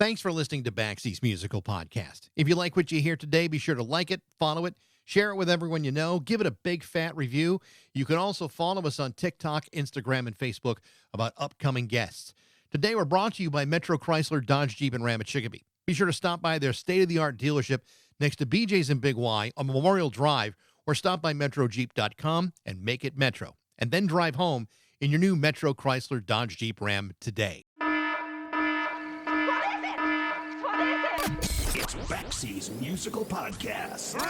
Thanks for listening to Baxie's Musical Podcast. If you like what you hear today, be sure to like it, follow it, share it with everyone you know, give it a big fat review. You can also follow us on TikTok, Instagram, and Facebook about upcoming guests. Today, we're brought to you by Metro Chrysler, Dodge, Jeep, and Ram at Chicopee. Be sure to stop by their state-of-the-art dealership next to BJ's and Big Y on Memorial Drive, or stop by MetroJeep.com and make it Metro. And then drive home in your new Metro Chrysler, Dodge, Jeep, Ram today. It's Baxie's Musical Podcast.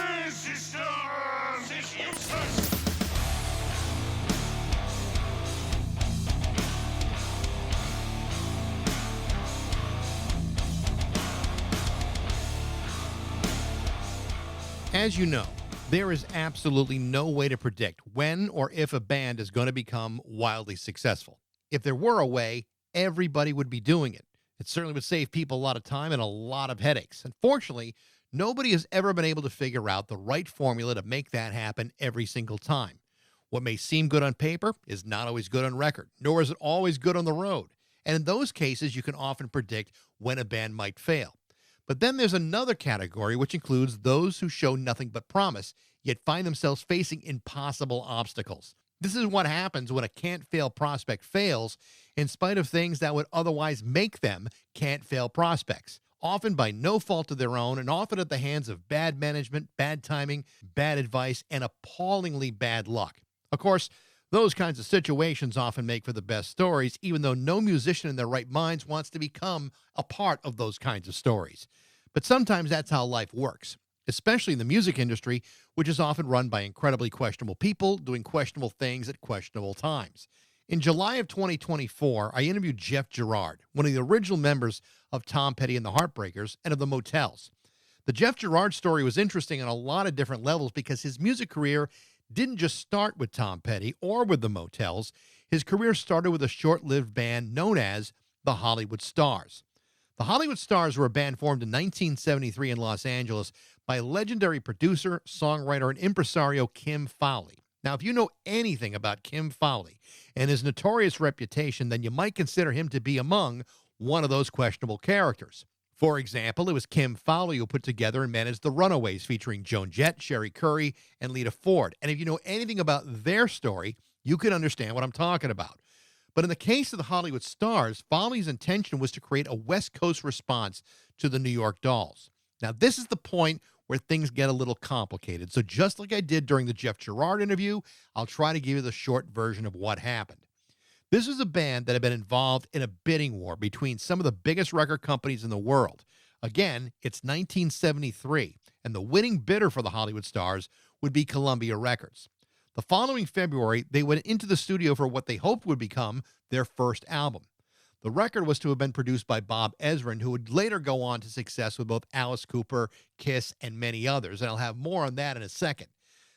As you know, there is absolutely no way to predict when or if a band is going to become wildly successful. If there were a way, everybody would be doing it. It certainly would save people a lot of time and a lot of headaches. Unfortunately, nobody has ever been able to figure out the right formula to make that happen every single time. What may seem good on paper is not always good on record, nor is it always good on the road. And in those cases, you can often predict when a band might fail. But then there's another category, which includes those who show nothing but promise, yet find themselves facing impossible obstacles. This is what happens when a can't-fail prospect fails in spite of things that would otherwise make them can't-fail prospects, often by no fault of their own and often at the hands of bad management, bad timing, bad advice, and appallingly bad luck. Of course, those kinds of situations often make for the best stories, even though no musician in their right minds wants to become a part of those kinds of stories. But sometimes that's how life works, especially in the music industry, which is often run by incredibly questionable people doing questionable things at questionable times. In July of 2024, I interviewed Jeff Gerard, one of the original members of Tom Petty and the Heartbreakers and of the Motels. The Jeff Gerard story was interesting on a lot of different levels because his music career didn't just start with Tom Petty or with the Motels. His career started with a short-lived band known as the Hollywood Stars. The Hollywood Stars were a band formed in 1973 in Los Angeles by legendary producer, songwriter, and impresario Kim Fowley. Now, if you know anything about Kim Fowley and his notorious reputation, then you might consider him to be among one of those questionable characters. For example, it was Kim Fowley who put together and managed The Runaways, featuring Joan Jett, Sherry Curry, and Lita Ford. And if you know anything about their story, you can understand what I'm talking about. But in the case of the Hollywood Stars, Fowley's intention was to create a West Coast response to the New York Dolls. Now, this is the point where things get a little complicated. So just like I did during the Jeff Gerard interview, I'll try to give you the short version of what happened. This was a band that had been involved in a bidding war between some of the biggest record companies in the world. Again, it's 1973, and the winning bidder for the Hollywood Stars would be Columbia Records. The following February, they went into the studio for what they hoped would become their first album. The record was to have been produced by Bob Ezrin, who would later go on to success with both Alice Cooper, Kiss, and many others, and I'll have more on that in a second.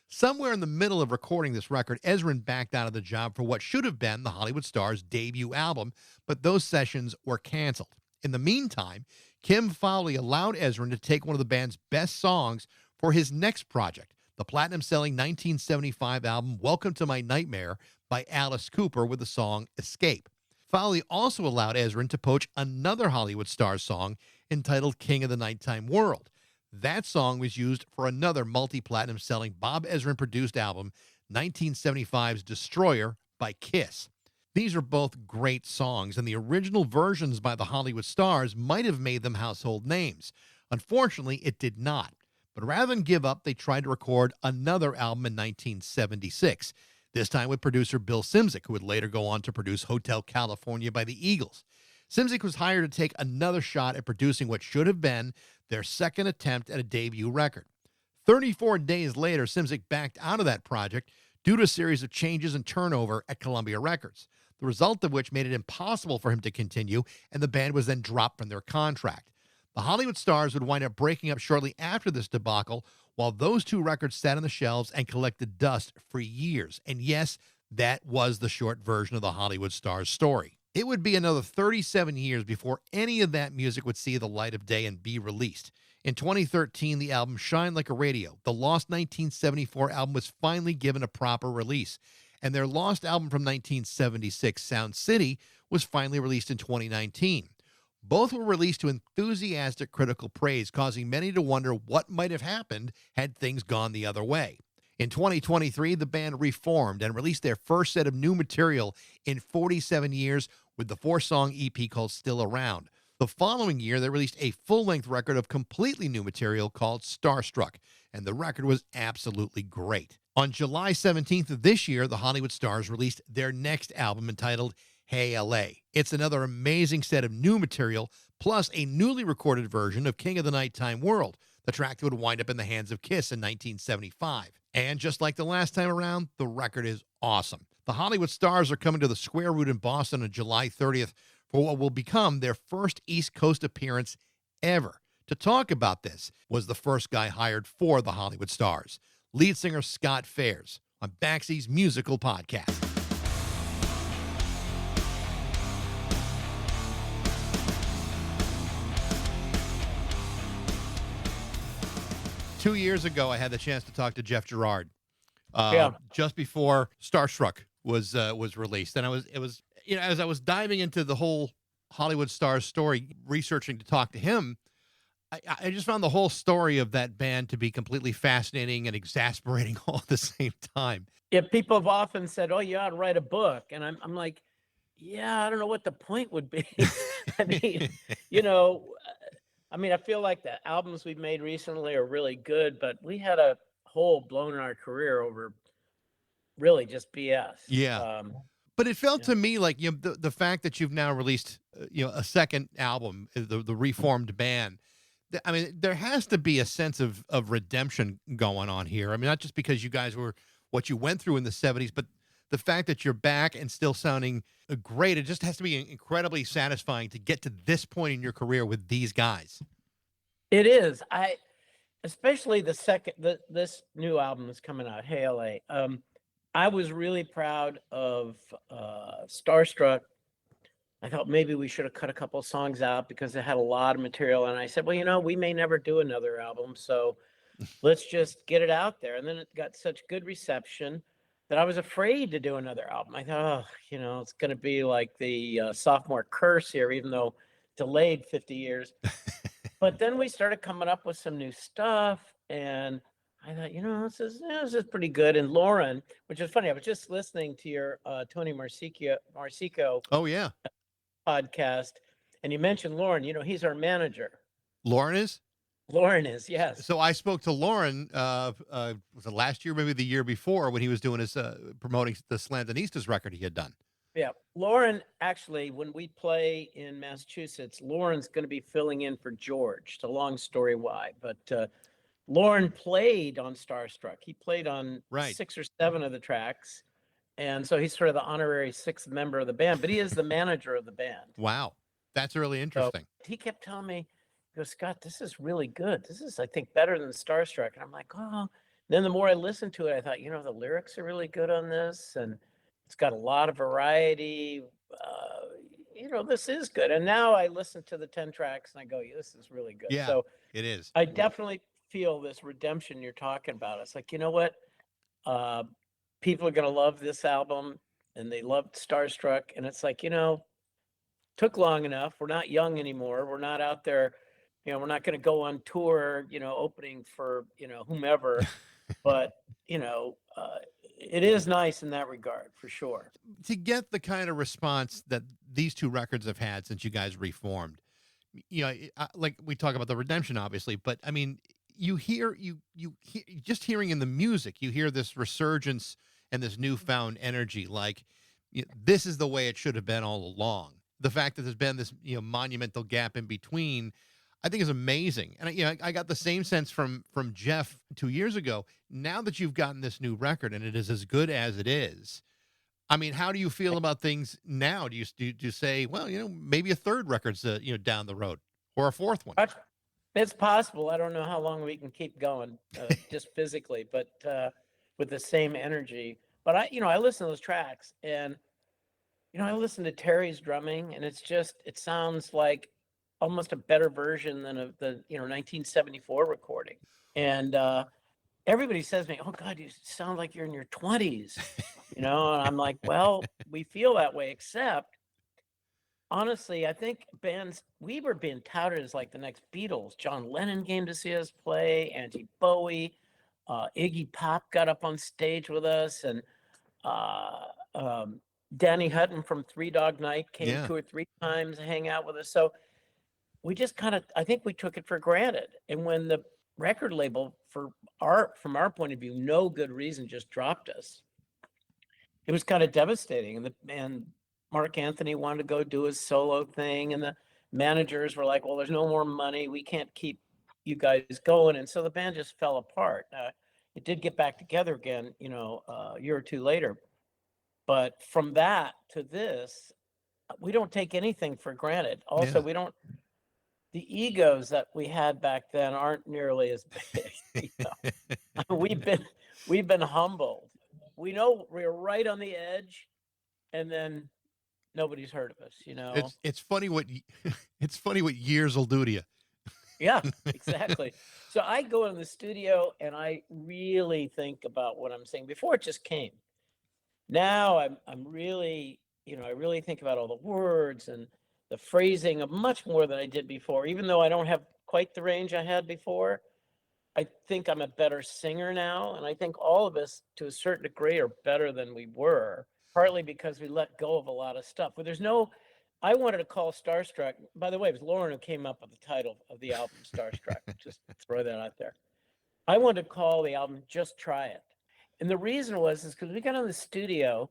Somewhere in the middle of recording this record, Ezrin backed out of the job for what should have been the Hollywood Stars' debut album, but those sessions were canceled. In the meantime, Kim Fowley allowed Ezrin to take one of the band's best songs for his next project, the platinum-selling 1975 album Welcome to My Nightmare by Alice Cooper, with the song Escape. Fowley also allowed Ezrin to poach another Hollywood Stars song entitled King of the Nighttime World. That song was used for another multi-platinum selling Bob Ezrin-produced album, 1975's Destroyer by Kiss. These are both great songs, and the original versions by the Hollywood Stars might have made them household names. Unfortunately, it did not. But rather than give up, they tried to record another album in 1976, this time with producer Bill Szymczyk, who would later go on to produce Hotel California by the Eagles. Szymczyk was hired to take another shot at producing what should have been their second attempt at a debut record. 34 days later, Szymczyk backed out of that project due to a series of changes and turnover at Columbia Records, the result of which made it impossible for him to continue, and the band was then dropped from their contract. The Hollywood Stars would wind up breaking up shortly after this debacle, while those two records sat on the shelves and collected dust for years. And yes, that was the short version of the Hollywood Stars story. It would be another 37 years before any of that music would see the light of day and be released. In 2013, the album Shine Like a Radio, the lost 1974 album, was finally given a proper release. And their lost album from 1976, Sound City, was finally released in 2019. Both were released to enthusiastic critical praise, causing many to wonder what might have happened had things gone the other way. In 2023, the band reformed and released their first set of new material in 47 years with the 4-song EP called Still Around. The following year, they released a full-length record of completely new material called Starstruck, and the record was absolutely great. On July 17th of this year, the Hollywood Stars released their next album entitled Hey LA. It's another amazing set of new material, plus a newly recorded version of King of the Nighttime World, the track that would wind up in the hands of Kiss in 1975. And just like the last time around, the record is awesome. The Hollywood Stars are coming to the Square Root in Boston on July 30th for what will become their first East Coast appearance ever. To talk about this was the first guy hired for the Hollywood Stars, lead singer Scott Phares, on Baxie's musical podcast. Two years ago, I had the chance to talk to Jeff Gerard, just before Starstruck was released, and it was as I was diving into the whole Hollywood Stars story, researching to talk to him, I just found the whole story of that band to be completely fascinating and exasperating all at the same time. Yeah, people have often said, "Oh, you ought to write a book," and I'm like, yeah, I don't know what the point would be. I mean, I feel like the albums we've made recently are really good, but we had a hole blown in our career over really just BS. Yeah. But it felt to me like the fact that you've now released a second album, the reformed band. I mean, there has to be a sense of redemption going on here. I mean, not just because you guys were what you went through in the 70s, but the fact that you're back and still sounding great. It just has to be incredibly satisfying to get to this point in your career with these guys. It is. Especially this new album that's coming out, Hey LA. I was really proud of Starstruck. I thought maybe we should have cut a couple of songs out because it had a lot of material. And I said, well, we may never do another album, so let's just get it out there. And then it got such good reception that I was afraid to do another album. I thought, it's going to be like the sophomore curse here, even though delayed 50 years. But then we started coming up with some new stuff, and I thought, this is pretty good. And Lauren, which is funny, I was just listening to your Tony Marsico Oh, yeah. podcast, and you mentioned Lauren. He's our manager. Lauren is? Lauren is, yes. So I spoke to Lauren, was it last year, maybe the year before, when he was doing his promoting the Slandanistas record he had done. Yeah. Lauren, actually, when we play in Massachusetts, Lauren's going to be filling in for George. It's a long story why, but Lauren played on Starstruck. He played on 6 or 7 of the tracks. And so he's sort of the honorary 6th member of the band, but he is the manager of the band. Wow. That's really interesting. So he kept telling me, he goes, Scott, this is really good. This is, I think, better than Starstruck. And I'm like, oh. Then the more I listened to it, I thought, the lyrics are really good on this. And it's got a lot of variety. This is good. And now I listen to the 10 tracks and I go, this is really good. Yeah, so it is. I definitely feel this redemption you're talking about. It's like, you know what? People are going to love this album, and they loved Starstruck. And it's like, took long enough. We're not young anymore. We're not out there. We're not going to go on tour, opening for, whomever. But, it is nice in that regard, for sure. To get the kind of response that these two records have had since you guys reformed, like we talk about the redemption, obviously, but I mean, you hear just hearing in the music, you hear this resurgence and this newfound energy. Like, this is the way it should have been all along. The fact that there's been this monumental gap in between, I think, is amazing. And I got the same sense from Jeff 2 years ago. Now that you've gotten this new record and it is as good as it is, I mean, how do you feel about things now? Do you say, well, maybe a third record's down the road, or a fourth one? It's possible. I don't know how long we can keep going, just physically, but with the same energy. But I listen to those tracks, and I listen to Terry's drumming, and it sounds like almost a better version than of the 1974 recording. And everybody says to me, "Oh God, you sound like you're in your 20s," and I'm like, well, we feel that way, except honestly, I think we were being touted as like the next Beatles. John Lennon came to see us play, Angie Bowie, Iggy Pop got up on stage with us, and uh, um, Danny Hutton from Three Dog Night came Yeah. 2 or 3 times to hang out with us. So we just kind of, I think we took it for granted. And when the record label, from our point of view, no good reason, just dropped us, it was kind of devastating. And Mark Anthony wanted to go do his solo thing, and the managers were like, "Well, there's no more money. We can't keep you guys going." And so the band just fell apart. It did get back together again, a year or two later. But from that to this, we don't take anything for granted. Also, Yeah. we don't. The egos that we had back then aren't nearly as big. We've been humbled. We know we're right on the edge, and then nobody's heard of us. It's funny what it's funny what years will do to you. Yeah, exactly. So I go in the studio and I really think about what I'm saying. Before it just came. Now I'm really, I really think about all the words and the phrasing of much more than I did before. Even though I don't have quite the range I had before, I think I'm a better singer now. And I think all of us, to a certain degree, are better than we were, partly because we let go of a lot of stuff. But I wanted to call Starstruck. By the way, it was Lauren who came up with the title of the album, Starstruck. Just throw that out there. I wanted to call the album Just Try It. And the reason is because we got in the studio.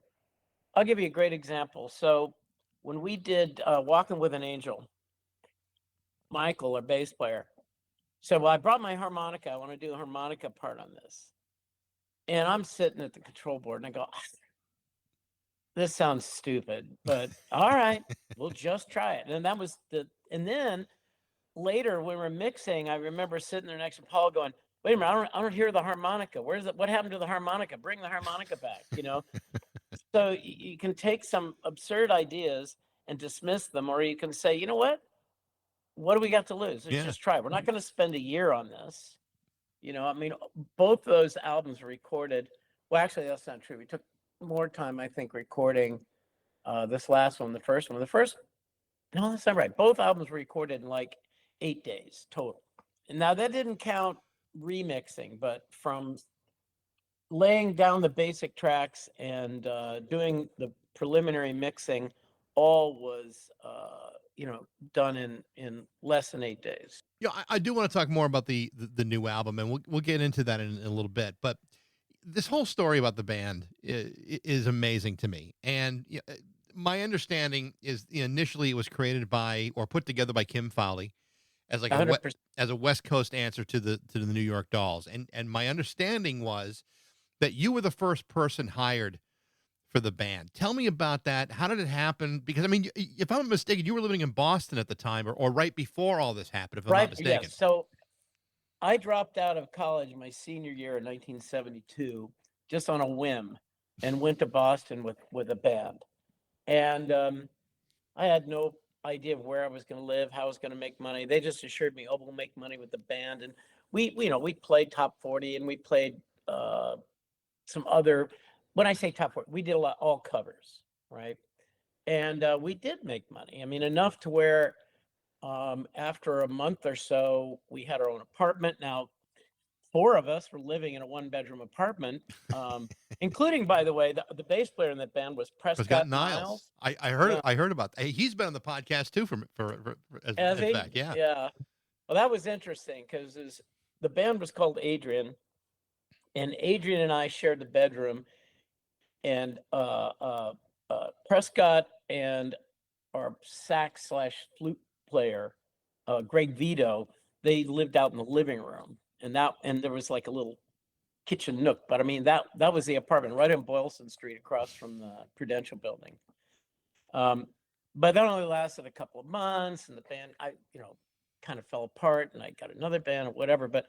I'll give you a great example. So when we did Walking with an Angel, Michael, our bass player, said, "Well, I brought my harmonica. I want to do a harmonica part on this." And I'm sitting at the control board and I go, "This sounds stupid, but all right, we'll just try it." And and then later when we're mixing, I remember sitting there next to Paul going, "Wait a minute, I don't hear the harmonica. What happened to the harmonica? Bring the harmonica back," So you can take some absurd ideas and dismiss them, or you can say, "You know what do we got to lose? Let's Yeah. just try. We're not going to spend a year on this." I mean, both those albums were recorded. Well, actually, that's not true. We took more time, I think, recording this last one, the first one. No, that's not right. Both albums were recorded in like 8 days total. And now that didn't count remixing, but from laying down the basic tracks and doing the preliminary mixing, all was done in less than 8 days. Yeah, I do want to talk more about the new album, and we'll get into that in a little bit. But this whole story about the band is amazing to me. And my understanding is initially it was created by or put together by Kim Fowley as like as a West Coast answer to the New York Dolls. And my understanding was that you were the first person hired for the band. Tell me about that. How did it happen? Because I mean, if I'm not mistaken, you were living in Boston at the time, or right before all this happened, if I'm not mistaken. Yes. So I dropped out of college my senior year in 1972, just on a whim, and went to Boston with a band. And I had no idea of where I was going to live, how I was going to make money. They just assured me, "Oh, we'll make money with the band." And we played top 40, and we played some other. When I say top 40, we did all covers, right? And we did make money. I mean, enough to where after a month or so, we had our own apartment. Now, 4 of us were living in a 1-bedroom apartment, including, by the way, the bass player in that band was Prescott Niles. I heard about that. He's been on the podcast too for as fact, yeah. Yeah. Well, that was interesting because the band was called Adrian, and Adrian and I shared the bedroom, and Prescott and our sax/flute player, Greg Vito, they lived out in the living room, and there was like a little kitchen nook. But I mean, that was the apartment right on Boylston Street across from the Prudential Building. But that only lasted a couple of months, and the band, kind of fell apart, and I got another band or whatever. But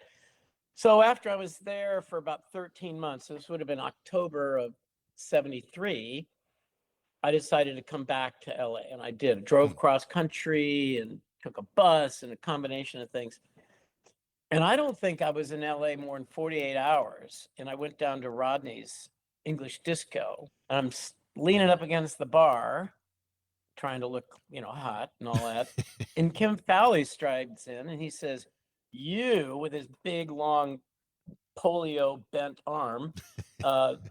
so after I was there for about 13 months, this would have been October of 73, I decided to come back to LA, and I did. I drove cross country and took a bus and a combination of things. And I don't think I was in LA more than 48 hours. And I went down to Rodney's English Disco. And I'm leaning up against the bar, trying to look, hot and all that. And Kim Fowley strides in and he says, "You," with his big, long, polio bent arm,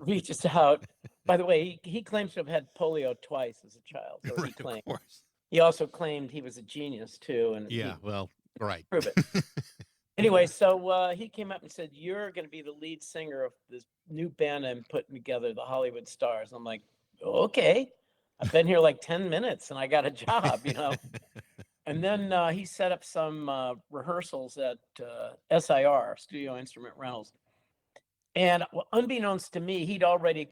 reaches out. By the way, he claims to have had polio twice as a child. So he Right, of claimed. course. He also claimed he was a genius too, and Yeah, well, right. prove it. Anyway, so he came up and said, "You're going to be the lead singer of this new band I'm putting together, the Hollywood Stars." I'm like, "Okay, I've been here like 10 minutes and I got a job." And then he set up some rehearsals at SIR, Studio Instrument Rentals. And unbeknownst to me, he'd already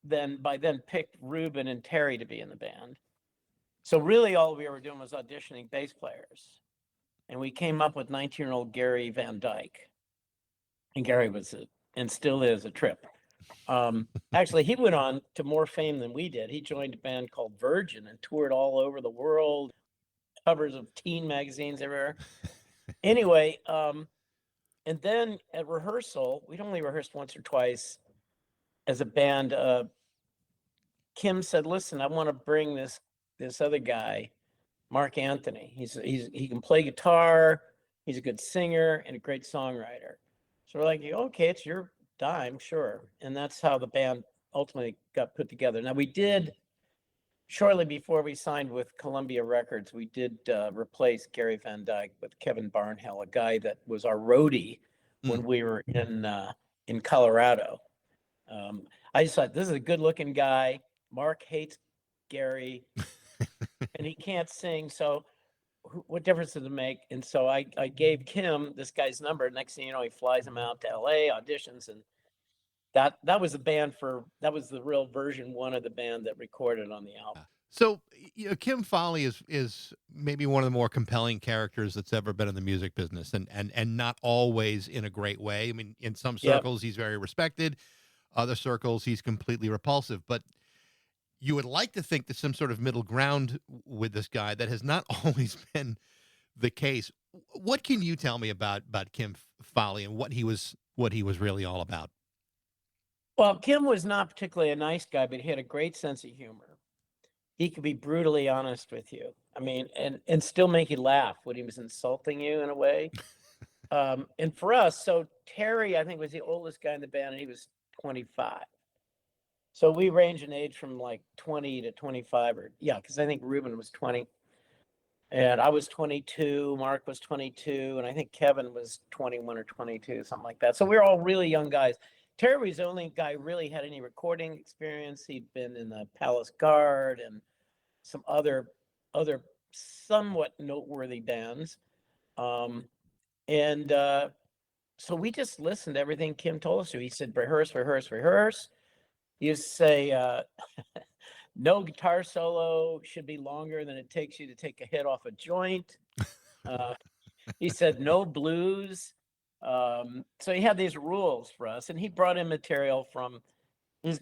by then picked Ruben and Terry to be in the band. So really all we were doing was auditioning bass players. And we came up with 19-year-old Gary Van Dyke. And Gary was and still is a trip. Actually, he went on to more fame than we did. He joined a band called Virgin and toured all over the world, covers of teen magazines everywhere. Anyway, and then at rehearsal, we'd only rehearsed once or twice as a band. Kim said, "Listen, I want to bring this other guy, Mark Anthony. He can play guitar. He's a good singer and a great songwriter." So we're like, "Okay, it's your dime, sure." And that's how the band ultimately got put together. Now we did, shortly before we signed with Columbia Records, we did replace Gary Van Dyke with Kevin Barnhill, a guy that was our roadie when we were in Colorado. I just thought, this is a good-looking guy. Mark hates Gary, and he can't sing. So what difference does it make? And so I gave Kim this guy's number. Next thing you know, he flies him out to LA, auditions, and that was the real version one of the band that recorded on the album. So, Kim Fowley is maybe one of the more compelling characters that's ever been in the music business, and not always in a great way. I mean, in some circles, he's very respected. Other circles, he's completely repulsive. But you would like to think there's some sort of middle ground with this guy. That has not always been the case. What can you tell me about Kim Fowley and what he was really all about? Well, Kim was not particularly a nice guy, but he had a great sense of humor. He could be brutally honest with you. I mean, and still make you laugh when he was insulting you in a way. And for us, so Terry, I think, was the oldest guy in the band, and he was 25. So we range in age from like 20 to 25, because I think Ruben was 20. And I was 22, Mark was 22, and I think Kevin was 21 or 22, something like that. So we were all really young guys. Terry was the only guy who really had any recording experience. He'd been in the Palace Guard and some other somewhat noteworthy bands. So we just listened to everything Kim told us to. He said, rehearse, rehearse, rehearse. He used to say, no guitar solo should be longer than it takes you to take a hit off a joint. He said, no blues. So he had these rules for us, and he brought in material from,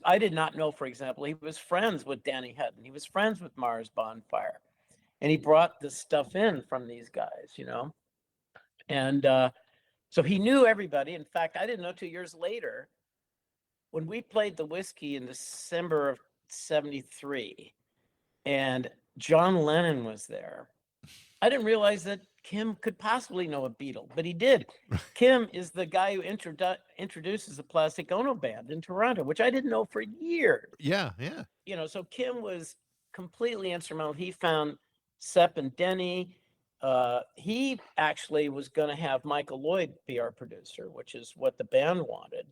I did not know, for example, he was friends with Danny Hutton. He was friends with Mars Bonfire. And he brought this stuff in from these guys, And so he knew everybody. In fact, I didn't know 2 years later, when we played the Whiskey in December of 73, and John Lennon was there, I didn't realize that Kim could possibly know a Beatle, but he did. Kim is the guy who introduces the Plastic Ono Band in Toronto, which I didn't know for years. Yeah. So Kim was completely instrumental. He found Sepp and Denny. He actually was going to have Michael Lloyd be our producer, which is what the band wanted.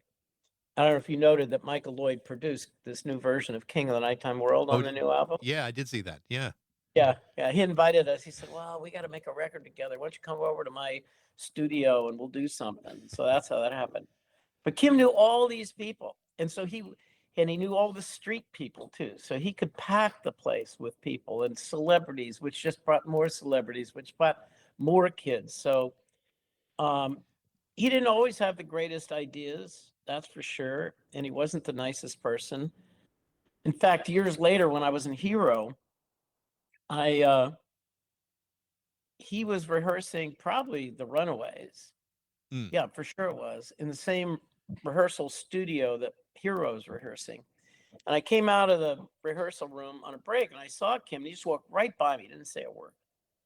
I don't know if you noted that Michael Lloyd produced this new version of King of the Nighttime World on the new album. Yeah, I did see that. Yeah. Yeah. He invited us. He said, well, we got to make a record together. Why don't you come over to my studio and we'll do something? So that's how that happened. But Kim knew all these people. And so he knew all the street people too. So he could pack the place with people and celebrities, which just brought more celebrities, which brought more kids. So he didn't always have the greatest ideas, that's for sure. And he wasn't the nicest person. In fact, years later, when I was in Hero, he was rehearsing probably the Runaways. Yeah, for sure it was, in the same rehearsal studio that Hero's rehearsing. And I came out of the rehearsal room on a break and I saw Kim. And he just walked right by me, didn't say a word.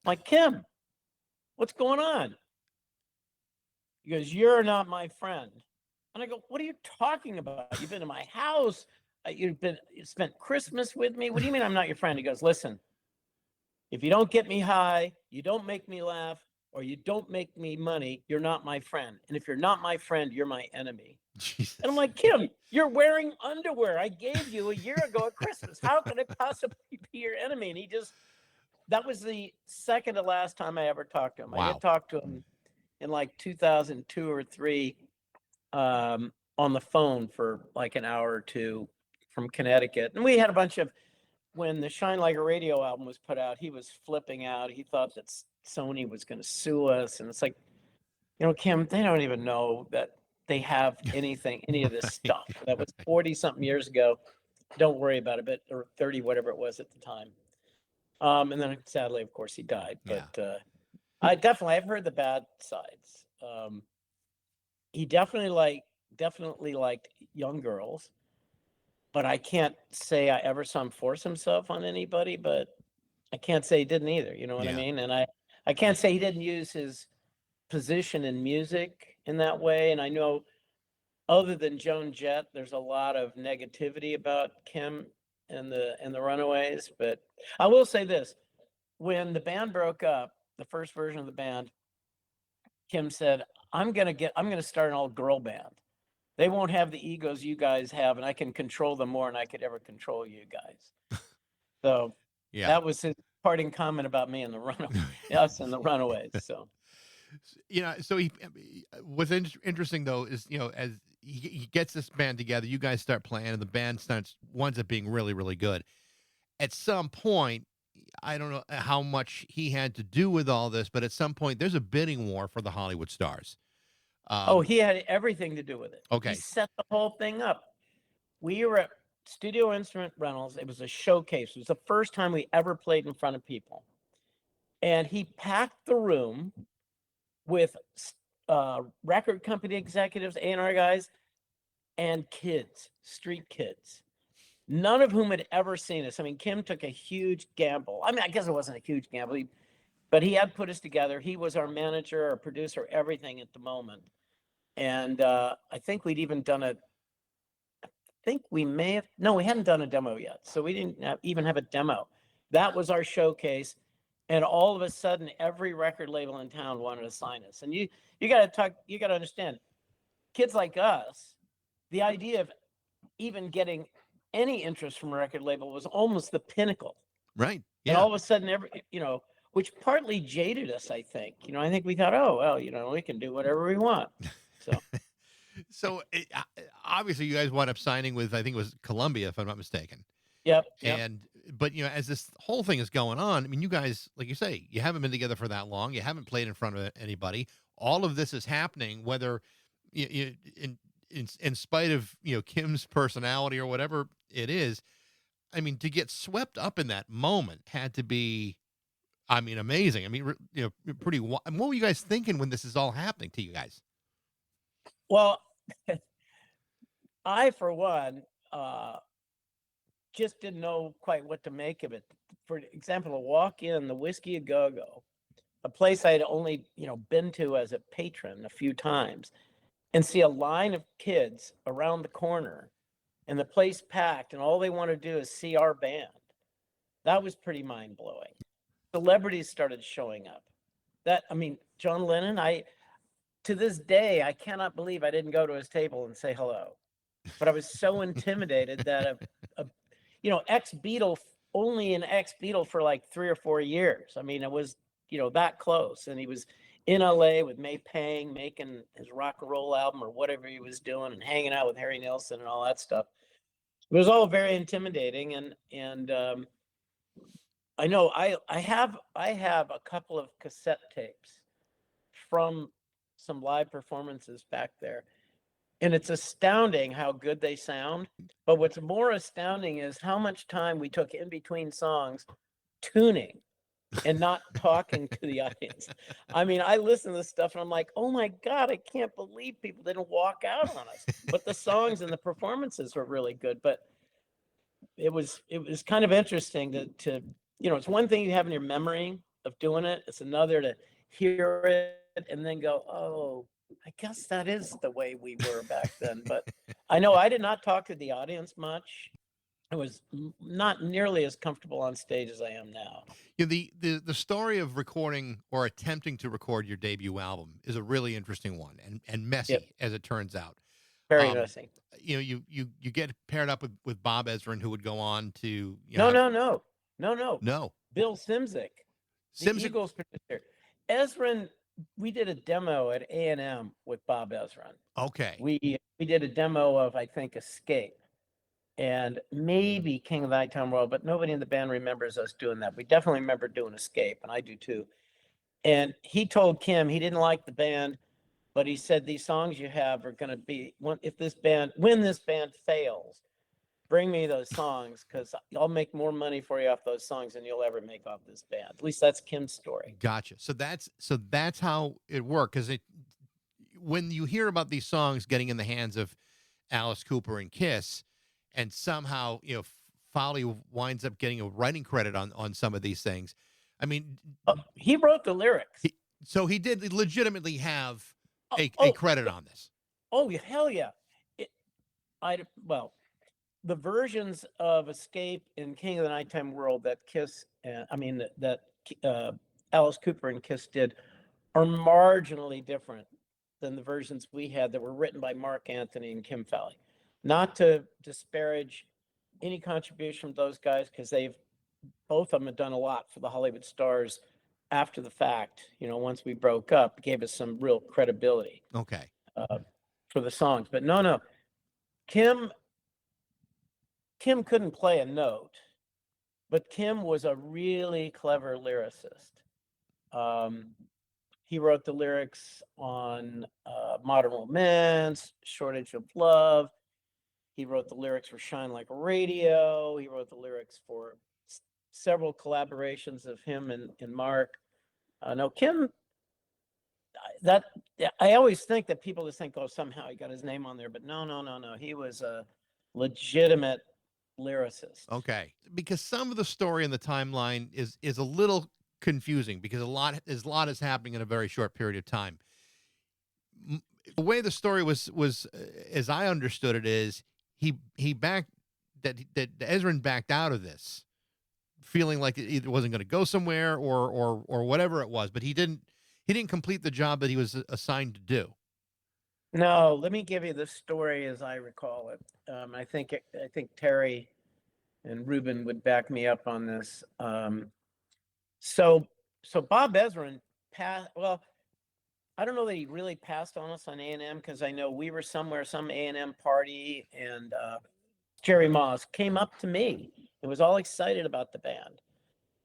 I'm like, Kim, what's going on? He goes, you're not my friend. And I go, what are you talking about? You've been to my house. You spent Christmas with me. What do you mean I'm not your friend? He goes, listen, if you don't get me high, you don't make me laugh, or you don't make me money, you're not my friend. And if you're not my friend, you're my enemy. Jesus. And I'm like, Kim, you're wearing underwear I gave you a year ago at Christmas. How could I possibly be your enemy? And that was the second to last time I ever talked to him. Wow. I had talked to him in like 2002 or 3 on the phone for like an hour or two from Connecticut. And we had a bunch of, when the Shine Like a Radio album was put out, he was flipping out. He thought that Sony was going to sue us. And it's like, Kim, they don't even know that they have any of this stuff. That was 40 something years ago. Don't worry about it, or 30, whatever it was at the time. And then sadly, of course, he died. But I've heard the bad sides. He definitely liked young girls, but I can't say I ever saw him force himself on anybody, but I can't say he didn't either. You know what I mean? And I can't say he didn't use his position in music in that way. And I know other than Joan Jett, there's a lot of negativity about Kim and the Runaways. But I will say this, when the band broke up, the first version of the band, Kim said, I'm going to start an all girl band. They won't have the egos you guys have, and I can control them more than I could ever control you guys. So that was his parting comment about me and us and the Runaways. So, so what's interesting though is, as he gets this band together, you guys start playing and the band winds up being really, really good. At some point, I don't know how much he had to do with all this, but at some point there's a bidding war for the Hollywood stars. He had everything to do with it. Okay. He set the whole thing up. We were at Studio Instrument Rentals. It was a showcase. It was the first time we ever played in front of people. And he packed the room with record company executives, A&R guys, and kids, street kids, none of whom had ever seen us. I mean, Kim took a huge gamble. I mean, I guess it wasn't a huge gamble, but he had put us together. He was our manager, our producer, everything at the moment. And I think we'd even done we hadn't done a demo yet. So we didn't even have a demo. That was our showcase. And all of a sudden, every record label in town wanted to sign us. And you got to understand, kids like us, the idea of even getting any interest from a record label was almost the pinnacle. Right. Yeah. And all of a sudden, which partly jaded us, I think. I think we thought, oh, well, we can do whatever we want. So obviously you guys wound up signing with, I think it was Columbia, if I'm not mistaken. Yep. But as this whole thing is going on, I mean, you guys, like you say, you haven't been together for that long. You haven't played in front of anybody. All of this is happening, whether in spite of, Kim's personality or whatever it is. I mean, to get swept up in that moment had to be, amazing. I mean, pretty. What were you guys thinking when this is all happening to you guys? Well, I, for one, just didn't know quite what to make of it. For example, to walk in the Whiskey A Go-Go, a place I'd only, been to as a patron a few times, and see a line of kids around the corner and the place packed, and all they want to do is see our band. That was pretty mind-blowing. Celebrities started showing up. John Lennon, to this day, I cannot believe I didn't go to his table and say hello. But I was so intimidated that ex-Beatle, only an ex-Beatle for like 3 or 4 years. I mean, it was, that close. And he was in LA with May Pang making his rock and roll album or whatever he was doing and hanging out with Harry Nilsson and all that stuff. It was all very intimidating. And I know I have a couple of cassette tapes from some live performances back there. And it's astounding how good they sound. But what's more astounding is how much time we took in between songs tuning and not talking to the audience. I mean, I listen to this stuff and I'm like, oh my God, I can't believe people didn't walk out on us. But the songs and the performances were really good. But it was kind of interesting to it's one thing you have in your memory of doing it. It's another to hear it and then go, oh, I guess that is the way we were back then. But I know I did not talk to the audience much. I was not nearly as comfortable on stage as I am now. The story of recording or attempting to record your debut album is a really interesting one and messy, Yep. as it turns out. Very messy. You get paired up with Bob Ezrin, who would go on to No. Bill Simzik, the Eagles producer. Ezrin, we did a demo at A&M with Bob Ezrin. Okay. We did a demo of, I think, Escape and maybe King of the Nighttime World, but nobody in the band remembers us doing that. We definitely remember doing Escape, and I do too. And he told Kim he didn't like the band, but he said these songs you have are going to be, when this band fails, bring me those songs because I'll make more money for you off those songs than you'll ever make off this band. At least that's Kim's story. Gotcha. So that's how it worked. Because when you hear about these songs getting in the hands of Alice Cooper and Kiss, and somehow Fowley winds up getting a writing credit on some of these things. I mean, he wrote the lyrics. So he did legitimately have a credit on this. Oh, hell yeah. The versions of Escape and King of the Nighttime World that Kiss, that Alice Cooper and Kiss did are marginally different than the versions we had that were written by Mark Anthony and Kim Fowley. Not to disparage any contribution from those guys, because both of them have done a lot for the Hollywood Stars after the fact. Once we broke up, it gave us some real credibility. Okay. For the songs, but no, Kim couldn't play a note, but Kim was a really clever lyricist. He wrote the lyrics on Modern Romance, Shortage of Love. He wrote the lyrics for Shine Like a Radio. He wrote the lyrics for several collaborations of him and Mark. No, Kim, I always think that people just think, oh, somehow he got his name on there, but no. He was a legitimate lyricist. Okay. Because some of the story in the timeline is a little confusing because a lot is happening in a very short period of time. The way the story was as I understood it is he backed that Ezrin backed out of this, feeling like it either wasn't going to go somewhere or whatever it was, but he didn't complete the job that he was assigned to do. No, let me give you the story as I recall it. I think Terry and Ruben would back me up on this. So Bob Ezrin passed. Well, I don't know that he really passed on us on A&M, because I know we were somewhere, some A&M party, and Jerry Moss came up to me and was all excited about the band,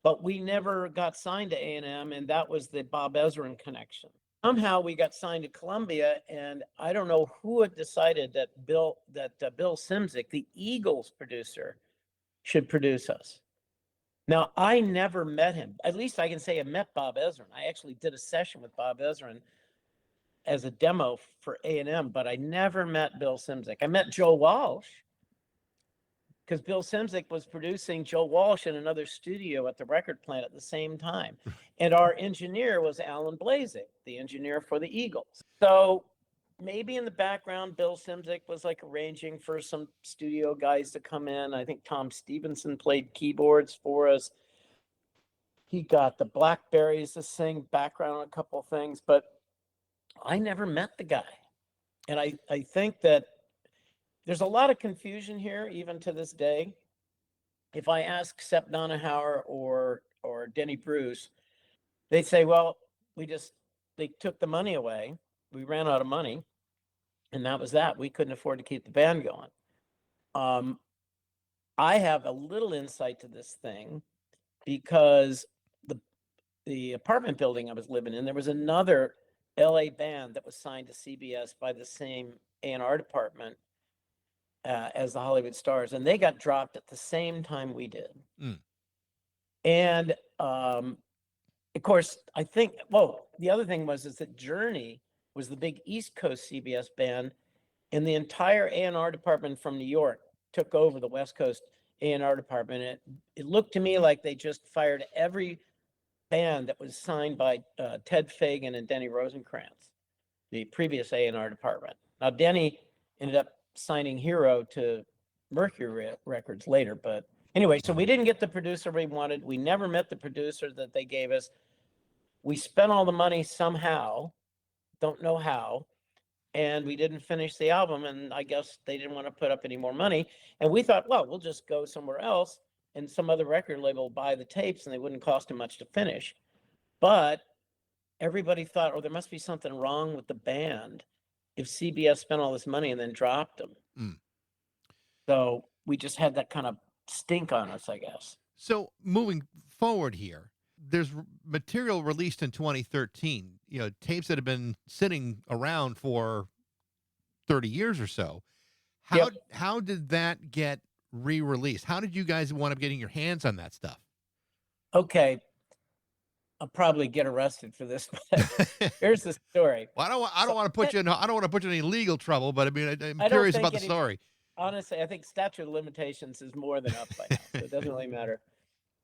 but we never got signed to A&M, and that was the Bob Ezrin connection. Somehow we got signed to Columbia, and I don't know who had decided that Bill Simzik, the Eagles producer, should produce us. Now, I never met him. At least I can say I met Bob Ezrin. I actually did a session with Bob Ezrin as a demo for A&M, but I never met Bill Simzik. I met Joe Walsh, because Bill Simzik was producing Joe Walsh in another studio at the record plant at the same time. And our engineer was Alan Blazek, the engineer for the Eagles. So maybe in the background, Bill Simzik was like arranging for some studio guys to come in. I think Tom Stevenson played keyboards for us. He got the Blackberries to sing background on a couple of things, but I never met the guy. And I think that there's a lot of confusion here, even to this day. If I ask Sepp Donahauer or Denny Bruce, they'd say, well, they took the money away. We ran out of money, and that was that. We couldn't afford to keep the band going. I have a little insight to this thing because the apartment building I was living in, there was another LA band that was signed to CBS by the same A&R department as the Hollywood Stars, and they got dropped at the same time we did. And of course, I think, the other thing is that Journey was the big East Coast CBS band, and the entire A&R department from New York took over the West Coast A&R department. It looked to me like they just fired every band that was signed by Ted Fagan and Denny Rosenkrantz, the previous A&R department. Now, Denny ended up signing Hero to Mercury Records later, but anyway, so we didn't get the producer we wanted. We never met the producer that they gave us. We spent all the money somehow, don't know how, and we didn't finish the album, and I guess they didn't want to put up any more money. And we thought, well, we'll just go somewhere else, and some other record label will buy the tapes, and they wouldn't cost them much to finish. But everybody thought, oh, there must be something wrong with the band if CBS spent all this money and then dropped them. So we just had that kind of stink on us, I guess. So moving forward here, there's material released in 2013, tapes that have been sitting around for 30 years or so. How did that get re-released? How did you guys wind up getting your hands on that stuff? Okay. I'll probably get arrested for this, but here's the story. Well, I don't want to put you in any legal trouble, but I mean, I'm curious about the story. Honestly, I think statute of limitations is more than up by now, so it doesn't really matter.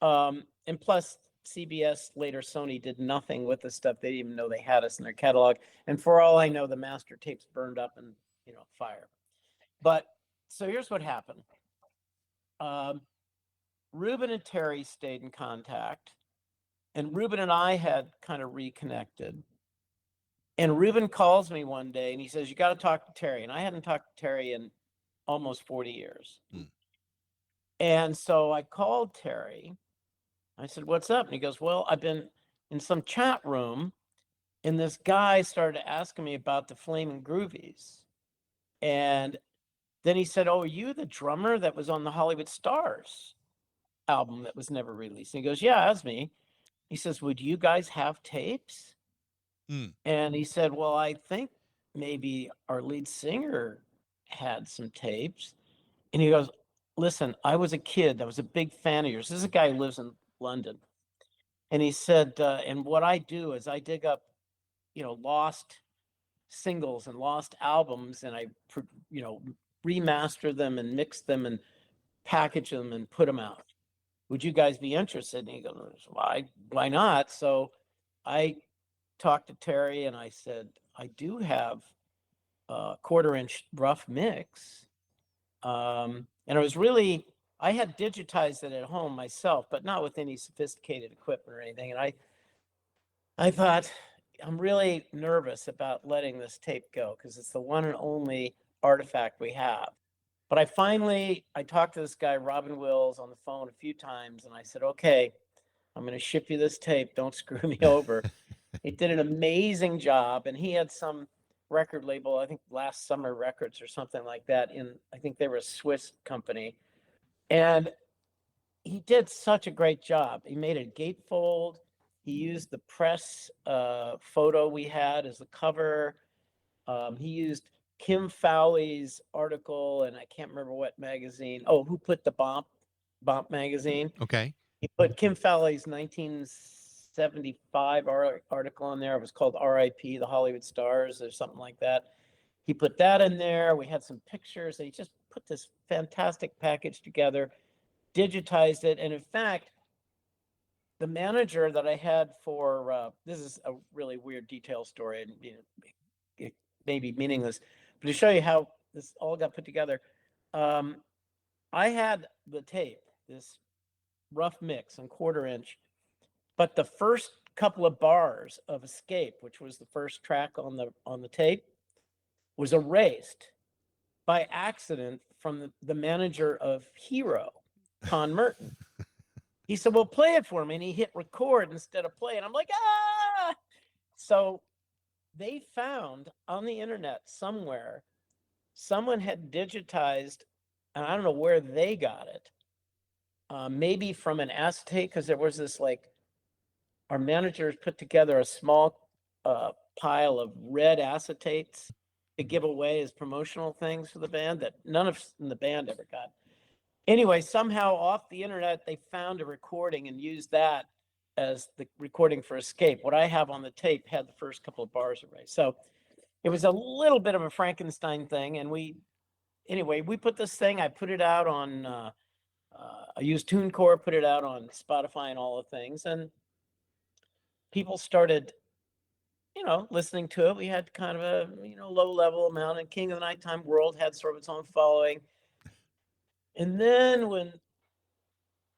And plus, CBS, later Sony, did nothing with the stuff. They didn't even know they had us in their catalog. And for all I know, the master tapes burned up in, fire. But so here's what happened. Ruben and Terry stayed in contact, and Ruben and I had kind of reconnected. And Ruben calls me one day and he says, you got to talk to Terry. And I hadn't talked to Terry in almost 40 years. And so I called Terry. I said, what's up? And he goes, well, I've been in some chat room and this guy started asking me about the Flaming Groovies. And then he said, oh, are you the drummer that was on the Hollywood Stars album that was never released? And he goes, yeah, that's me. He says, would you guys have tapes? And he said, well, I think maybe our lead singer had some tapes. And he goes, listen, I was a kid. I was a big fan of yours. This is a guy who lives in London. And he said, and what I do is I dig up, lost singles and lost albums, and I, remaster them and mix them and package them and put them out. Would you guys be interested? And he goes, why not? So I talked to Terry and I said, I do have a 1/4-inch rough mix. And I had digitized it at home myself, but not with any sophisticated equipment or anything. And I thought, I'm really nervous about letting this tape go because it's the one and only artifact we have. But I talked to this guy, Robin Wills, on the phone a few times, and I said, okay, I'm going to ship you this tape. Don't screw me over. He did an amazing job, and he had some record label, I think Last Summer Records or something like that. I think they were a Swiss company. And he did such a great job. He made a gatefold. He used the press photo we had as the cover. He used Kim Fowley's article, and I can't remember what magazine. Oh, who put the Bump magazine? Okay. He put Kim Fowley's 1975 article on there. It was called R.I.P. the Hollywood Stars or something like that. He put that in there. We had some pictures. And he just put this fantastic package together, digitized it. And in fact, the manager that I had for this is a really weird detail story, and it may be meaningless, but to show you how this all got put together, I had the tape, this rough mix on 1/4-inch, but the first couple of bars of Escape, which was the first track on the tape, was erased by accident from the manager of Hero, Con Merton. He said, well, play it for me. And he hit record instead of play. And I'm like, ah! So they found on the internet somewhere, someone had digitized, and I don't know where they got it, maybe from an acetate, because there was this, our managers put together a small pile of red acetates to give away as promotional things for the band that none of us in the band ever got. Anyway, somehow off the internet, they found a recording and used that as the recording for Escape. What I have on the tape had the first couple of bars erased. So it was a little bit of a Frankenstein thing. And we put this thing, I put it out on I used TuneCore, put it out on Spotify and all the things, and people started, listening to it. We had kind of a, low level amount, and King of the Nighttime World had sort of its own following. And then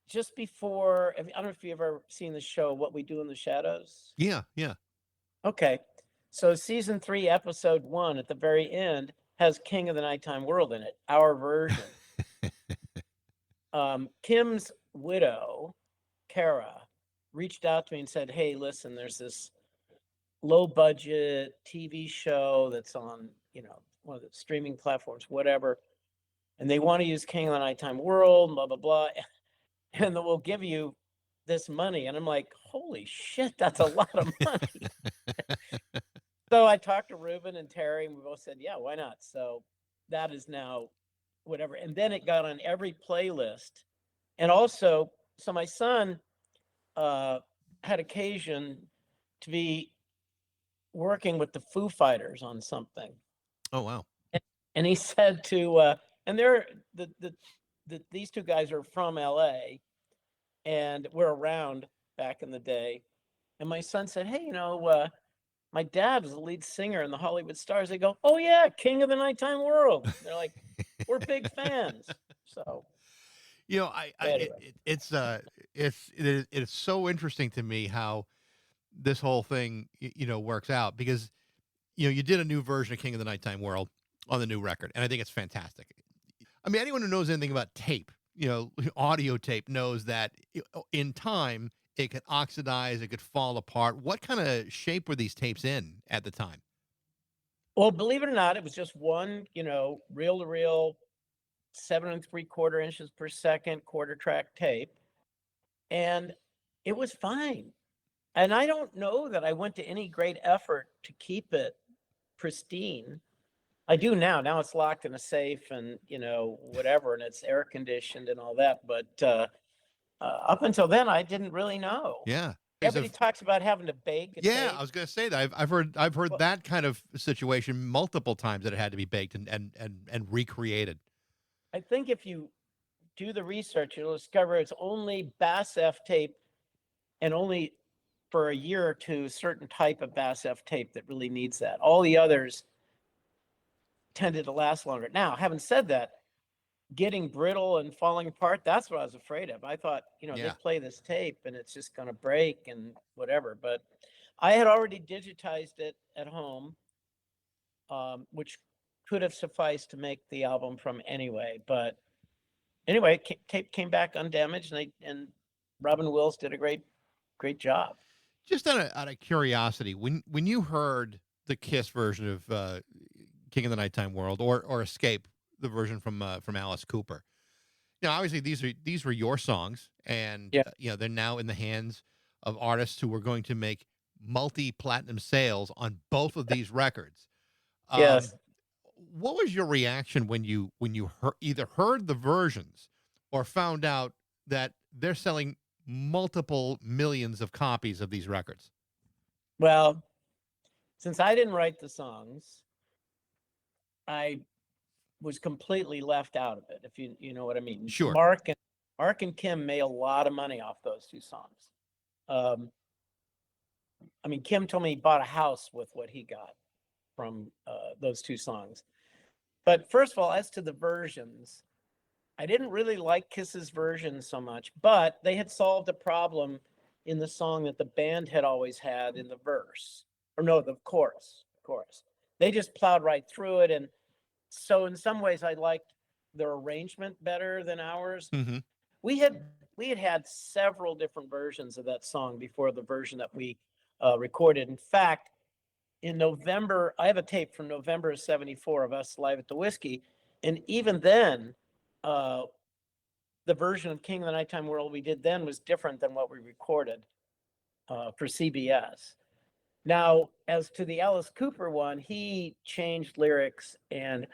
just before, I don't know if you've ever seen the show, What We Do in the Shadows. Yeah, yeah. Okay. So season 3, episode 1, at the very end, has King of the Nighttime World in it, our version. Kim's widow, Kara, reached out to me and said, hey, listen, there's this low budget TV show that's on, one of the streaming platforms, whatever. And they want to use King of the Nighttime World, blah, blah, blah. And we'll give you this money. And I'm like, holy shit, that's a lot of money. So I talked to Ruben and Terry, and we both said, yeah, why not? So that is now whatever. And then it got on every playlist. And also, so my son had occasion to be working with the Foo Fighters on something. Oh, wow. And he said and they're these two guys are from LA and were around back in the day. And my son said, hey, my dad was the lead singer in the Hollywood Stars. They go, oh yeah, King of the Nighttime World. They're like, we're big fans. So, anyway. It's so interesting to me how this whole thing, works out, because, you did a new version of King of the Nighttime World on the new record. And I think it's fantastic. I mean, anyone who knows anything about tape, audio tape, knows that in time it could oxidize, it could fall apart. What kind of shape were these tapes in at the time? Well, believe it or not, it was just one, reel to reel, 7 3/4 inches per second quarter track tape. And it was fine. And I don't know that I went to any great effort to keep it pristine. I do now. Now it's locked in a safe and, whatever, and it's air conditioned and all that. But up until then, I didn't really know. Yeah. Everybody talks about having to bake. Yeah, I was going to say that. I've heard that kind of situation multiple times, that it had to be baked and recreated. I think if you do the research, you'll discover it's only Bass F tape, and only for a year or two, certain type of Bass F tape that really needs that. All the others tended to last longer. Now, having said that, getting brittle and falling apart, that's what I was afraid of. I thought, they play this tape and it's just going to break and whatever. But I had already digitized it at home, which could have sufficed to make the album from anyway. But anyway, tape came back undamaged, and Robin Wills did a great job. Just out of curiosity, when you heard the Kiss version of King of the Nighttime World, or Escape, the version from Alice Cooper, obviously these were your songs, and they're now in the hands of artists who are going to make multi-platinum sales on both of these records. Yes. What was your reaction when you either heard the versions or found out that they're selling multiple millions of copies of these records? Well, since I didn't write the songs, I was completely left out of it, if you know what I mean. Sure. Mark and Kim made a lot of money off those two songs. Kim told me he bought a house with what he got from those two songs. But first of all, as to the versions, I didn't really like Kiss's version so much, but they had solved a problem in the song that the band had always had in the verse, or no, the chorus. They just plowed right through it. And so in some ways I liked their arrangement better than ours. Mm-hmm. We had several different versions of that song before the version that we recorded. In fact, in November, I have a tape from November of '74 of us live at the Whiskey. And even then, the version of King of the Nighttime World we did then was different than what we recorded for CBS. Now, as to the Alice Cooper one, he changed lyrics, and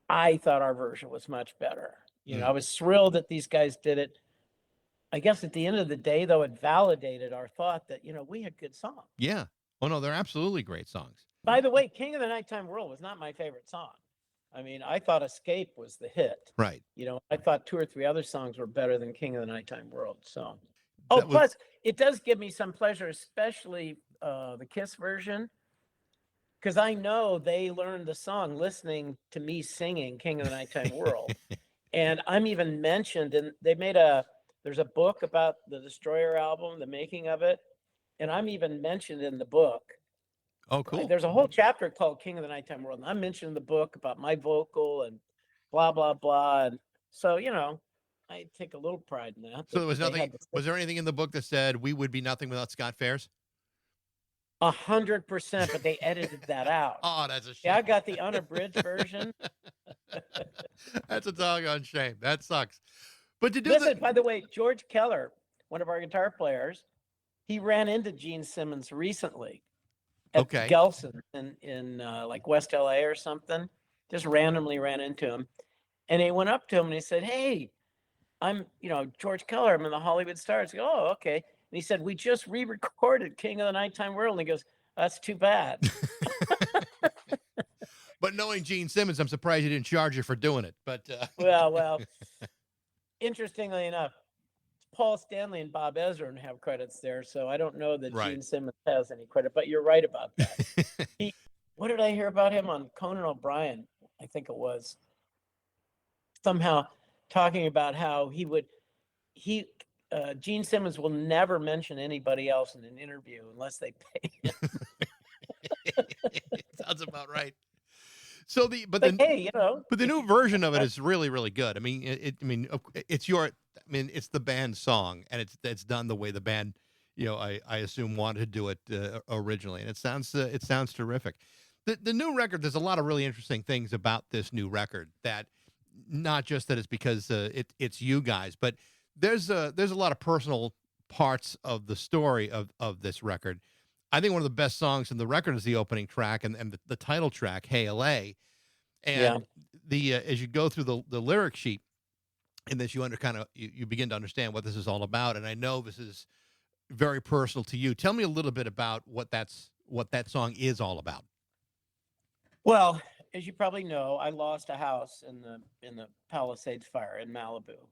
I thought our version was much better. I was thrilled that these guys did it. I guess at the end of the day, though, it validated our thought that, we had good songs. Yeah. Oh, no, they're absolutely great songs. By the way, King of the Nighttime World was not my favorite song. I mean, I thought Escape was the hit. Right. You know, I thought 2 or 3 other songs were better than King of the Nighttime World. So, oh, That was plus it does give me some pleasure, especially the Kiss version, because I know they learned the song listening to me singing King of the Nighttime World. And I'm even mentioned, and there's a book about the Destroyer album, the making of it. And I'm even mentioned in the book. Oh, cool. There's a whole chapter called King of the Nighttime World. And I'm mentioned in the book about my vocal and blah, blah, blah. And so, you know, I take a little pride in that. So there was they nothing. had to- Was there anything in the book that said we would be nothing without Scott Phares? 100%, but they edited that out. Oh, that's a shame. Yeah, I got the unabridged version. That's a doggone shame. That sucks. But to do Listen, by the way, George Keller, one of our guitar players, he ran into Gene Simmons recently at Okay. Gelson in like West LA or something. Just randomly ran into him. And he went up to him and he said, "Hey, I'm, George Keller. I'm in the Hollywood Stars." He goes, "Oh, okay." And he said, "We just re-recorded King of the Nighttime World." And he goes, "That's too bad." But knowing Gene Simmons, I'm surprised he didn't charge you for doing it. But Well, interestingly enough, Paul Stanley and Bob Ezrin have credits there, so I don't know that Right. Gene Simmons has any credit, but you're right about that. What did I hear about him on Conan O'Brien? I think it was somehow talking about how Gene Simmons will never mention anybody else in an interview unless they pay him. Sounds about right. So but the new version of it is really, really good. I mean, it's the band's song, and it's done the way the band, I assume wanted to do it originally, and it sounds terrific. The new record, there's a lot of really interesting things about this new record, that not just that it's because it's you guys, but there's a lot of personal parts of the story of this record. I think one of the best songs in the record is the opening track and the title track, "Hey LA." And as you go through the lyric sheet in this, you begin to understand what this is all about. And I know this is very personal to you. Tell me a little bit about what that song is all about. Well, as you probably know, I lost a house in the Palisades fire in Malibu,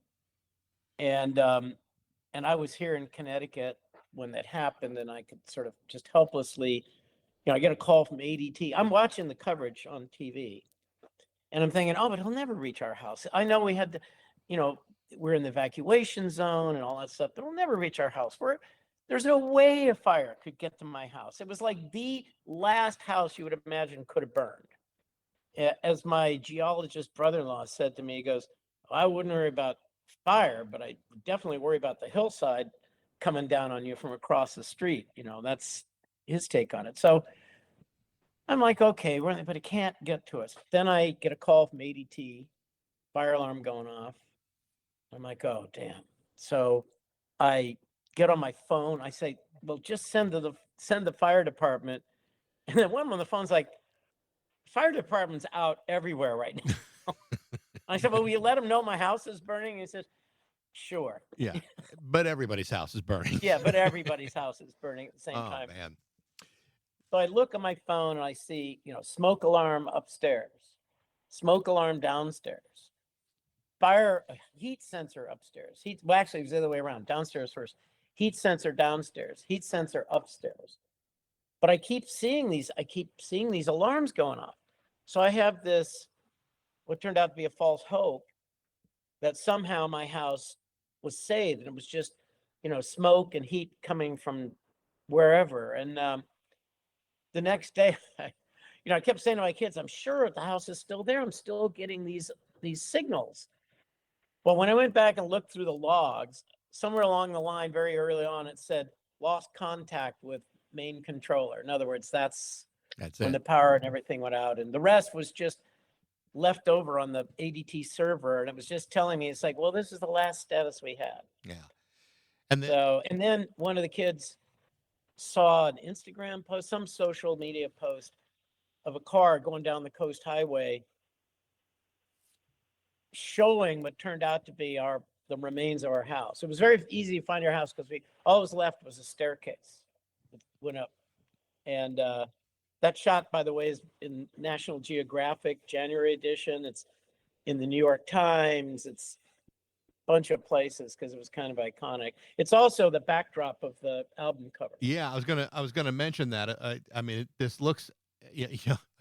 and I was here in Connecticut when that happened, and I could sort of just helplessly, I get a call from ADT. I'm watching the coverage on TV, and I'm thinking, oh, but he'll never reach our house. I know we had to, we're in the evacuation zone and all that stuff, but it'll never reach our house. There's no way a fire could get to my house. It was like the last house you would imagine could have burned. As my geologist brother-in-law said to me, he goes, "I wouldn't worry about fire, but I definitely worry about the hillside coming down on you from across the street." That's his take on it. So I'm like, okay, but it can't get to us. Then I get a call from ADT, fire alarm going off. I'm like, oh, damn. So I get on my phone. I say, well, just send the fire department. And then one on the phone's like, "Fire department's out everywhere right now." I said, "Well, will you let them know my house is burning?" He says, "Sure." Yeah, but everybody's house is burning. Yeah, but everybody's house is burning at the same time. Oh, man. So I look at my phone and I see, smoke alarm upstairs, smoke alarm downstairs, fire heat sensor upstairs. Actually, it was the other way around. Downstairs first. Heat sensor downstairs, heat sensor upstairs. But I keep seeing these alarms going off. So I have this, what turned out to be a false hope, that somehow my house was saved, and it was just, smoke and heat coming from wherever. And the next day, I kept saying to my kids, "I'm sure the house is still there. I'm still getting these signals." Well, when I went back and looked through the logs, somewhere along the line, very early on, it said lost contact with main controller. In other words, that's when the power and everything went out, and the rest was just left over on the ADT server, and it was just telling me, it's like, well, this is the last status we had. Yeah. And then one of the kids saw an Instagram post, some social media post of a car going down the coast highway showing what turned out to be the remains of our house. It was very easy to find our house because all that was left was a staircase that went up. And That shot, by the way, is in National Geographic January edition. It's in the New York Times. It's a bunch of places because it was kind of iconic. It's also the backdrop of the album cover. Yeah, I was gonna mention that. I mean, this looks, I mean,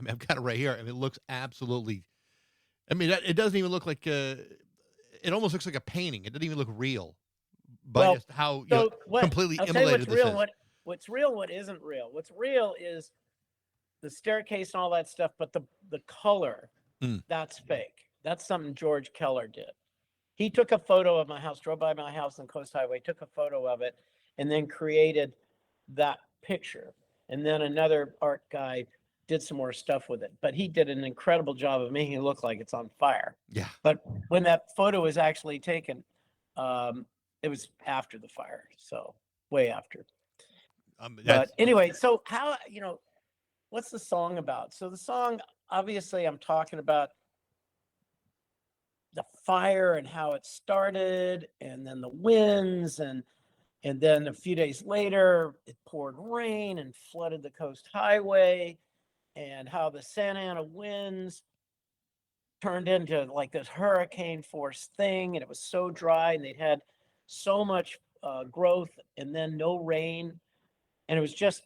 I've got it right here. I mean, it looks absolutely. I mean, it doesn't even look like. It almost looks like a painting. It doesn't even look real, by Well, just how So what completely I'll tell you immolated what's real, this is. what's real, what isn't real. What's real is the staircase and all that stuff, but the color, Mm. that's fake. That's something George Keller did. He took a photo of my house, drove by my house on Coast Highway, took a photo of it, and then created that picture. And then another art guy did some more stuff with it. But he did an incredible job of making it look like it's on fire. Yeah. But when that photo was actually taken, it was after the fire. So way after. But anyway, so how, what's the song about? So the song, obviously, I'm talking about the fire and how it started, and then the winds, and then a few days later it poured rain and flooded the Coast Highway, and how the Santa Ana winds turned into like this hurricane force thing, and it was so dry, and they'd had so much growth, and then no rain, and it was just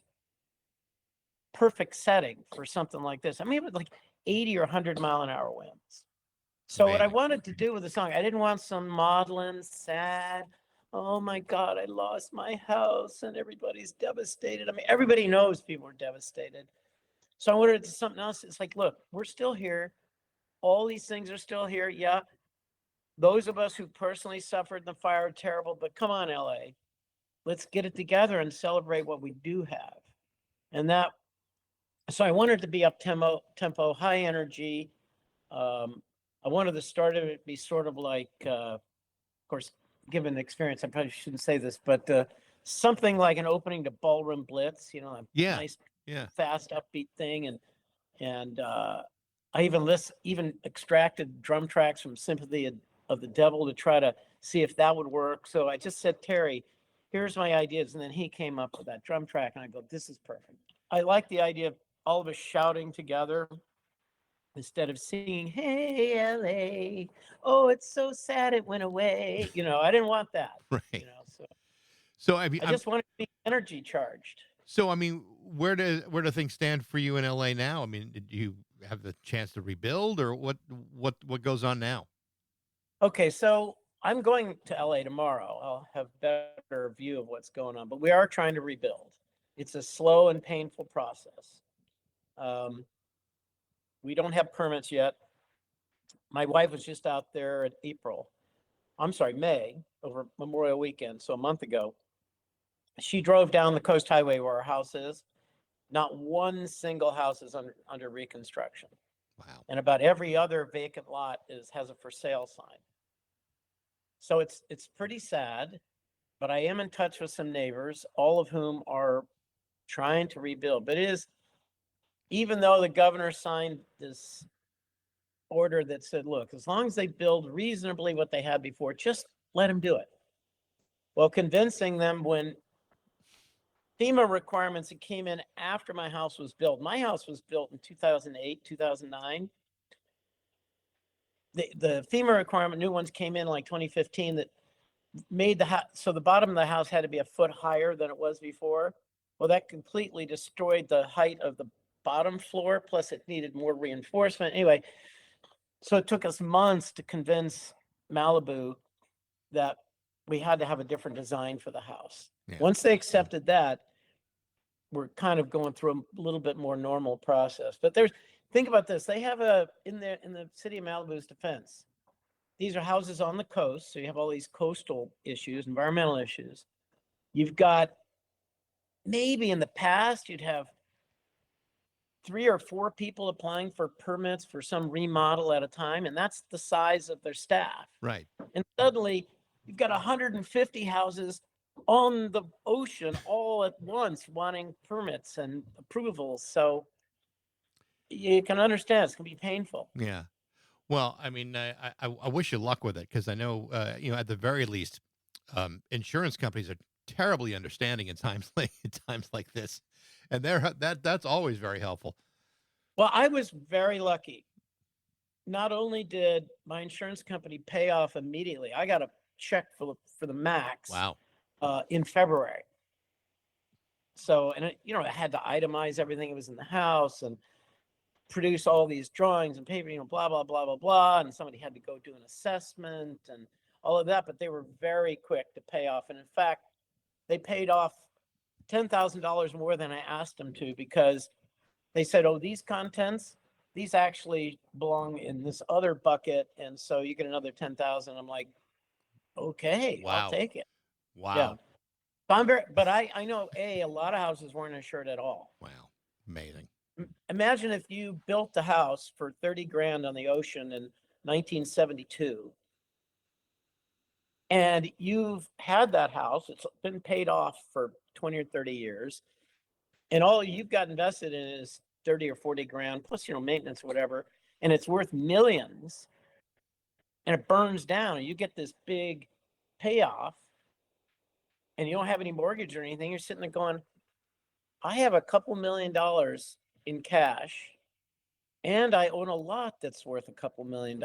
perfect setting for something like this. I mean, it was like 80 or 100-mile-an-hour winds. So what I wanted to do with the song, I didn't want some maudlin, sad, oh my God, I lost my house and everybody's devastated. I mean, everybody knows people are devastated. So I wanted to do something else. It's like, look, we're still here. All these things are still here. Yeah. Those of us who personally suffered in the fire are terrible, but come on, LA. Let's get it together and celebrate what we do have. And so I wanted to be up tempo, high energy. I wanted the start of it to be sort of like, of course, given the experience, I probably shouldn't say this, but something like an opening to Ballroom Blitz, a nice, fast, upbeat thing. And I even extracted drum tracks from Sympathy of the Devil to try to see if that would work. So I just said, Terry, here's my ideas. And then he came up with that drum track, and I go, this is perfect. I like the idea of all of us shouting together instead of singing, hey, LA, oh, it's so sad it went away. I didn't want that. Right. So I mean, I just wanted to be energy charged. So, I mean, where do things stand for you in LA now? I mean, did you have the chance to rebuild, or what goes on now? Okay, so I'm going to LA tomorrow. I'll have a better view of what's going on, but we are trying to rebuild. It's a slow and painful process. We don't have permits yet. My wife was just out there in May, over Memorial Weekend, so a month ago. She drove down the Coast Highway where our house is. Not one single house is under reconstruction. Wow. And about every other vacant lot has a for sale sign. So it's pretty sad, but I am in touch with some neighbors, all of whom are trying to rebuild. But it is, even though the governor signed this order that said, look, as long as they build reasonably what they had before, just let them do it. Well, convincing them when FEMA requirements that came in after my house was built. My house was built in 2008, 2009. The FEMA requirement, new ones came in like 2015 that made so the bottom of the house had to be a foot higher than it was before. Well, that completely destroyed the height of the bottom floor, plus it needed more reinforcement. Anyway, so it took us months to convince Malibu that we had to have a different design for the house. Yeah. Once they accepted that, we're kind of going through a little bit more normal process. But think about this. They have in the city of Malibu's defense, these are houses on the coast. So you have all these coastal issues, environmental issues. You've got, maybe in the past, you'd have 3 or 4 people applying for permits for some remodel at a time. And that's the size of their staff. Right. And suddenly you've got 150 houses on the ocean all at once wanting permits and approvals. So you can understand it's going to be painful. Yeah. Well, I mean, I wish you luck with it, because I know, at the very least, insurance companies are terribly understanding in times like this. And that's always very helpful. Well, I was very lucky. Not only did my insurance company pay off immediately, I got a check for the max Wow. in February. So, and I had to itemize everything that was in the house and produce all these drawings and paper, blah, blah, blah, blah, blah. And somebody had to go do an assessment and all of that, but they were very quick to pay off. And in fact, they paid off $10,000 more than I asked them to, because they said, oh, these contents, these actually belong in this other bucket. And so you get another 10,000. I'm like, okay, Wow. I'll take it. Wow. Yeah. But I know a lot of houses weren't insured at all. Wow. Amazing. Imagine if you built a house for 30 grand on the ocean in 1972, and you've had that house, it's been paid off for 20 or 30 years, and all you've got invested in is 30 or 40 grand plus, maintenance, whatever, and it's worth millions, and it burns down, and you get this big payoff, and you don't have any mortgage or anything. You're sitting there going, I have a couple $1 million in cash, and I own a lot that's worth a couple $1 million.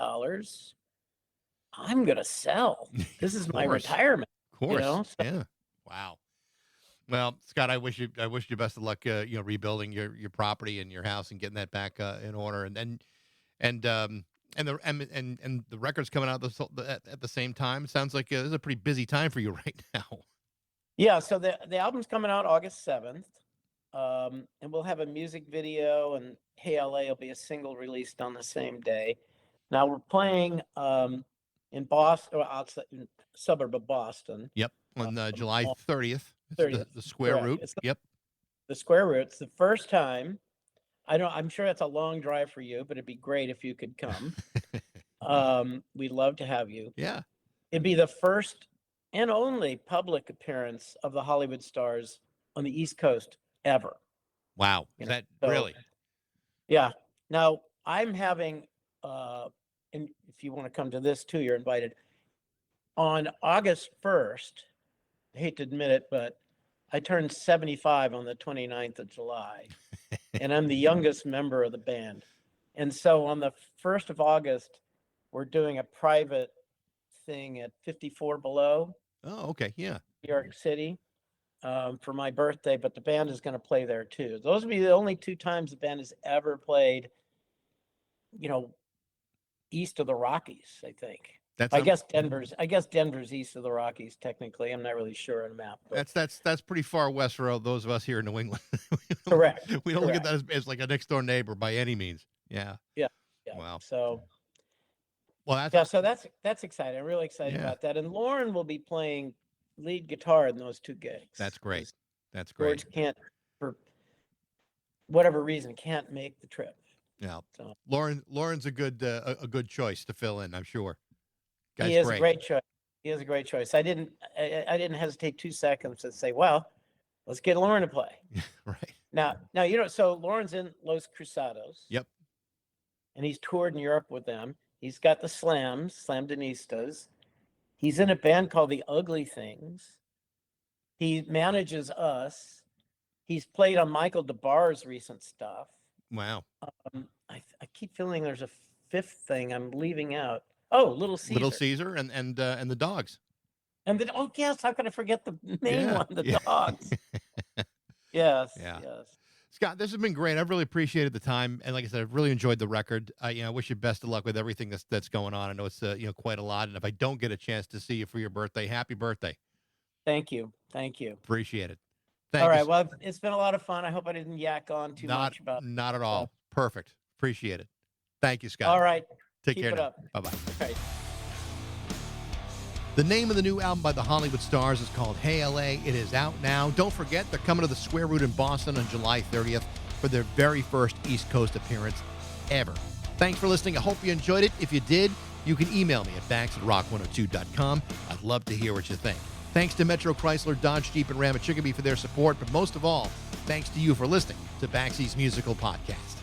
I'm gonna sell. This is my retirement. Of course. So, yeah. Wow. Well, Scott, I wish you best of luck. Rebuilding your property and your house and getting that back in order, and the records coming out at the same time. Sounds like this is a pretty busy time for you right now. Yeah. So the album's coming out August 7th. And we'll have a music video, and Hey LA will be a single released on the same day. Now we're playing in Boston, outside suburb of Boston. Yep, on July 30th. 30th. The Square Correct. Root. Yep, the Square Root. It's the first time. I'm sure that's a long drive for you, but it'd be great if you could come. We'd love to have you. Yeah, it'd be the first and only public appearance of the Hollywood Stars on the East Coast ever. Wow. Is that really? Yeah. Now I'm having, and if you want to come to this too, you're invited. On August 1st, I hate to admit it, but I turned 75 on the 29th of July, and I'm the youngest member of the band. And so on the 1st of August, we're doing a private thing at 54 Below. Oh, okay. Yeah. New York City. For my birthday, but the band is going to play there too. Those will be the only two times the band has ever played, east of the Rockies, I think. I guess Denver's east of the Rockies, technically. I'm not really sure on the map. But. That's pretty far west for those of us here in New England. Correct. We don't look at that as like a next door neighbor by any means. Yeah. Yeah. Wow. So. Well, so that's exciting. I'm really excited about that. And Lauren will be playing lead guitar in those two gigs. That's great. That's great. George can't, for whatever reason, can't make the trip. Yeah. So. Lauren's a good choice to fill in, I'm sure. He is a great choice. He is a great choice. I didn't hesitate 2 seconds to say, well, let's get Lauren to play. Right. Now, so Lauren's in Los Cruzados. Yep. And he's toured in Europe with them. He's got the Slamdenistas. He's in a band called The Ugly Things. He manages us. He's played on Michael DeBar's recent stuff. Wow. I keep feeling there's a fifth thing I'm leaving out. Oh, Little Caesar. Little Caesar and the Dogs. And then, yes, how could I forget the main one, the Dogs? Yes. Scott, this has been great. I've really appreciated the time, and like I said, I've really enjoyed the record. I wish you best of luck with everything that's going on. I know it's quite a lot, and if I don't get a chance to see you for your birthday, happy birthday. Thank you. Appreciate it. All right. Well, it's been a lot of fun. I hope I didn't yak on too much about. Not at all. Perfect. Appreciate it. Thank you, Scott. All right. Take Keep care. It up. Bye-bye. Right. The name of the new album by the Hollywood Stars is called Hey LA. It is out now. Don't forget, they're coming to the Square Root in Boston on July 30th for their very first East Coast appearance ever. Thanks for listening. I hope you enjoyed it. If you did, you can email me at bax@rock102.com. I'd love to hear what you think. Thanks to Metro Chrysler, Dodge, Jeep, and Ram at Chicopee for their support. But most of all, thanks to you for listening to Baxie's Musical Podcast.